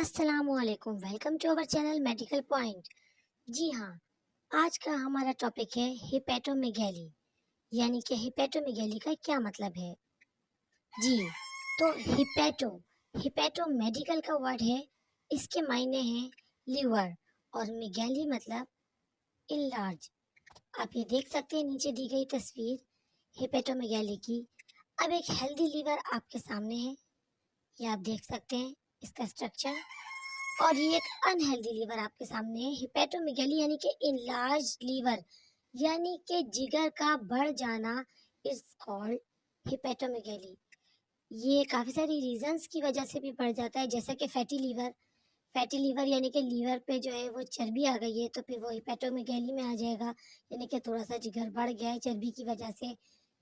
अस्सलामुअलैकुम, welcome to our channel medical point. जी हाँ, आज का हमारा टॉपिक है हिपैटोमेगैली। यानी कि हिपैटोमेगैली का क्या मतलब है। जी, तो हिपैटो मेडिकल का वर्ड है। इसके मायने हैं लिवर और मेगैली मतलब इनलार्ज। आप ये देख सकते हैं नीचे दी गई तस्वीर हिपैटोमेगैली की। अब एक हेल्दी लीवर आपके सामने है, ये आप देख सकते हैं इसका स्ट्रक्चर। और ये एक अनहेल्दी लीवर आपके सामने है, हिपैटोमेगैली यानी कि इनलार्ज लीवर, यानी कि जिगर का बढ़ जाना इज कॉल्ड हिपैटोमेगैली। ये काफ़ी सारी रीजंस की वजह से भी बढ़ जाता है, जैसे कि फैटी लीवर यानी कि लीवर पे जो है वो चर्बी आ गई है, तो फिर वो हिपैटोमेगैली में आ जाएगा, यानी कि थोड़ा सा जिगर बढ़ गया है चर्बी की वजह से।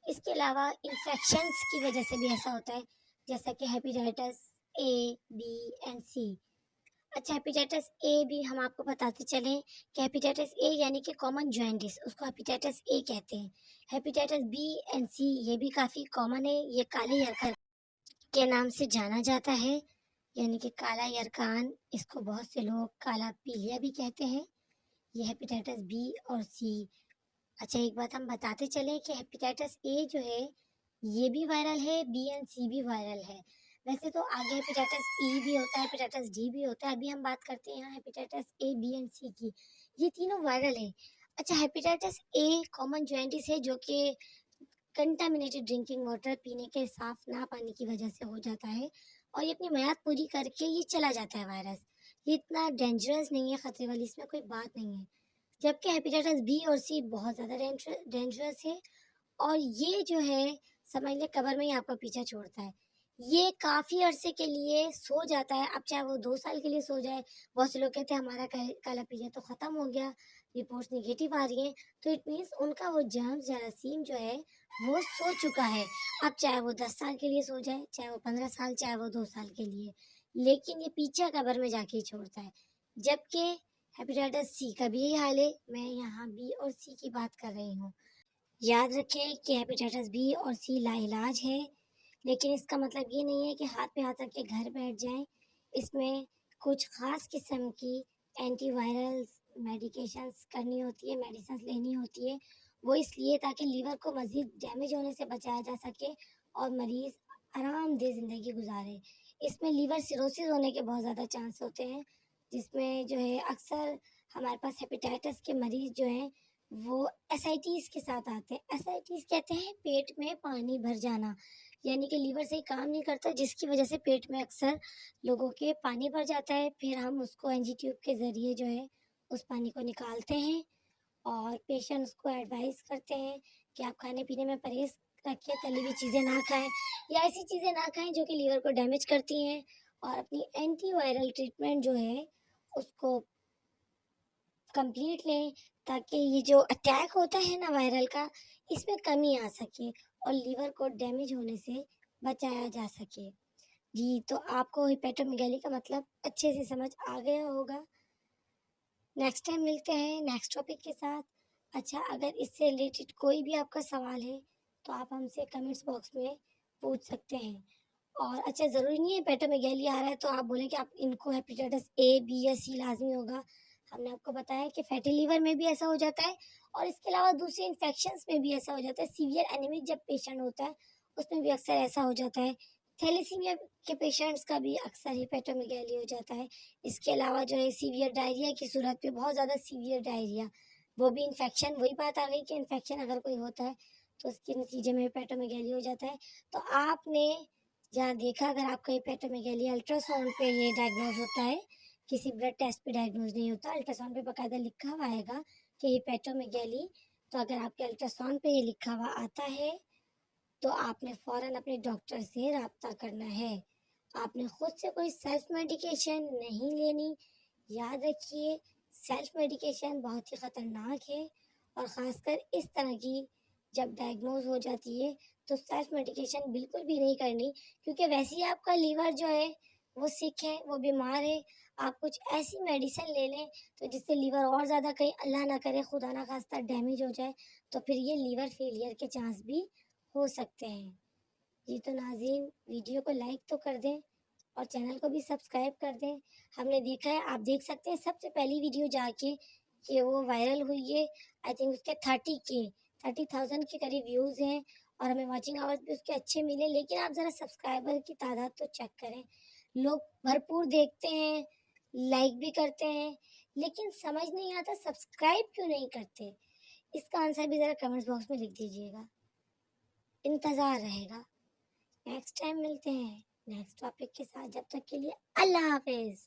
इसके अलावा इन्फेक्शंस की वजह से भी ऐसा होता है, जैसा कि हेपेटाइटिस ए, बी एंड सी। अच्छा, हेपेटाइटिस ए भी हम आपको बताते चलें कि हेपेटाइटिस ए यानी कि कॉमन जॉइंटिस, उसको हेपेटाइटिस ए कहते हैं। हेपेटाइटिस बी एंड सी ये भी काफ़ी कॉमन है, ये काले यरकन के नाम से जाना जाता है, यानी कि काला यरकान। इसको बहुत से लोग काला पीलिया भी कहते हैं। ये हेपेटाइटिस बी और सी। अच्छा, एक बात हम बताते चलें कि हेपेटाइटिस ए जो है ये भी वायरल है, बी एंड सी भी वायरल है। वैसे तो आगे हेपेटाइटिस ई भी होता है, हेपेटाइटिस डी भी होता है। अभी हम बात करते हैं यहाँ हेपेटाइटिस ए, बी एंड सी की। ये तीनों वायरल है। अच्छा, हेपेटाइटिस ए कॉमन जॉइंटिस है, जो कि कंटामिनेटेड ड्रिंकिंग वाटर, पीने के साफ ना पानी की वजह से हो जाता है, और ये अपनी मियाद पूरी करके ये चला जाता है वायरस। ये इतना डेंजरस नहीं है, खतरे वाली इसमें कोई बात नहीं है। जबकि हेपेटाइटिस बी और सी बहुत ज़्यादा डेंजरस है, और ये जो है समझ लें कब्र में ही आपका पीछा छोड़ता है। ये काफ़ी अरसे के लिए सो जाता है, अब चाहे वो 2 साल के लिए सो जाए। बहुत से लोग कहते हैं हमारा काला पीलिया तो ख़त्म हो गया, रिपोर्ट्स नेगेटिव आ रही हैं, तो इट मीन्स उनका वो जर्म जरासीम जो है वो सो चुका है। अब चाहे वो 10 साल के लिए सो जाए, चाहे वो 15 साल, चाहे वो 2 साल के लिए, लेकिन ये पीछा कब्र में जाके ही छोड़ता है। जबकि हेपेटाइटिस सी का भी यही हाल है। मैं यहाँ बी और सी की बात कर रही हूँ। याद रखें कि हेपेटाइटिस बी और सी लाइलाज है, लेकिन इसका मतलब ये नहीं है कि हाथ पे हाथ रख के घर बैठ जाएं। इसमें कुछ ख़ास किस्म की एंटीवायरल्स मेडिकेशंस करनी होती है, मेडिसिन लेनी होती है। वो इसलिए ताकि लीवर को मज़ीद डैमेज होने से बचाया जा सके और मरीज़ आरामदेह ज़िंदगी गुजारे। इसमें लीवर सिरोसिस होने के बहुत ज़्यादा चांस होते हैं, जिसमें जो है अक्सर हमारे पास हेपेटाइटिस के मरीज़ जो हैं वो एसाइटिस के साथ आते हैं। एसाइटिस कहते हैं पेट में पानी भर जाना, यानी कि लीवर सही काम नहीं करता, जिसकी वजह से पेट में अक्सर लोगों के पानी भर जाता है। फिर हम उसको एनजी ट्यूब के ज़रिए जो है उस पानी को निकालते हैं, और पेशेंट्स को एडवाइस करते हैं कि आप खाने पीने में परहेज़ रखिए, तली हुई चीज़ें ना खाएँ या ऐसी चीज़ें ना खाएँ जो कि लीवर को डैमेज करती हैं, और अपनी एंटीवायरल ट्रीटमेंट जो है उसको कंप्लीट लें, ताकि ये जो अटैक होता है ना वायरल का, इसमें कमी आ सके और लीवर को डैमेज होने से बचाया जा सके। जी, तो आपको हिपैटोमेगैली का मतलब अच्छे से समझ आ गया होगा। नेक्स्ट टाइम मिलते हैं नेक्स्ट टॉपिक के साथ। अच्छा, अगर इससे रिलेटेड कोई भी आपका सवाल है तो आप हमसे कमेंट्स बॉक्स में पूछ सकते हैं। और अच्छा, ज़रूरी नहीं है हिपैटोमेगैली आ रहा है तो आप बोलें कि आप इनको हेपेटाइटिस ए, बी या सी लाज़मी होगा। हमने आपको बताया कि फैटी लीवर में भी ऐसा हो जाता है, और इसके अलावा दूसरे इन्फेक्शंस में भी ऐसा हो जाता है। सीवियर एनीमिक जब पेशेंट होता है उसमें भी अक्सर ऐसा हो जाता है। थैलेसीमिया के पेशेंट्स का भी अक्सर हिपैटोमेगैली हो जाता है। इसके अलावा जो है सीवियर डायरिया की सूरत पे, बहुत ज़्यादा सीवियर डायरिया, वो भी इन्फेक्शन, वही बात आ गई कि इन्फेक्शन अगर कोई होता है तो उसके नतीजे में हिपैटोमेगैली हो जाता है। तो आपने जहाँ देखा, अगर आपका हिपैटोमेगैली अल्ट्रासाउंड पे ये डायग्नोज होता है, किसी ब्लड टेस्ट पे डायग्नोज नहीं होता, अल्ट्रासाउंड पे बाकायदा लिखा हुआ आएगा कि हिपैटोमेगैली। तो अगर आपके अल्ट्रासाउंड पे ये लिखा हुआ आता है तो आपने फ़ौरन अपने डॉक्टर से राब्ता करना है। आपने खुद से कोई सेल्फ मेडिकेशन नहीं लेनी। याद रखिए, सेल्फ मेडिकेशन बहुत ही ख़तरनाक है, और ख़ासकर इस तरह की जब डायग्नोज हो जाती है तो सेल्फ मेडिकेशन बिल्कुल भी नहीं करनी, क्योंकि वैसे ही आपका लीवर जो है वो सिक है, वो बीमार है। आप कुछ ऐसी मेडिसिन ले लें तो जिससे लीवर और ज़्यादा, कहीं अल्लाह ना करे खुदा ना खास्ता डैमेज हो जाए, तो फिर ये लीवर फेलियर के चांस भी हो सकते हैं। जी, तो नाज़रीन, वीडियो को लाइक तो कर दें और चैनल को भी सब्सक्राइब कर दें। हमने देखा है, आप देख सकते हैं सबसे पहली वीडियो जाके कि वो वायरल हुई है। आई थिंक उसके 30,000 के करीब व्यूज़ हैं और हमें वॉचिंग आवर्स भी उसके अच्छे मिले। लेकिन आप ज़रा सब्सक्राइबर की तादाद तो चेक करें। लोग भरपूर देखते हैं, लाइक भी करते हैं, लेकिन समझ नहीं आता सब्सक्राइब क्यों नहीं करते। इसका आंसर भी ज़रा कमेंट्स बॉक्स में लिख दीजिएगा। इंतज़ार रहेगा। नेक्स्ट टाइम मिलते हैं नेक्स्ट टॉपिक के साथ। जब तक के लिए अल्लाह हाफिज़।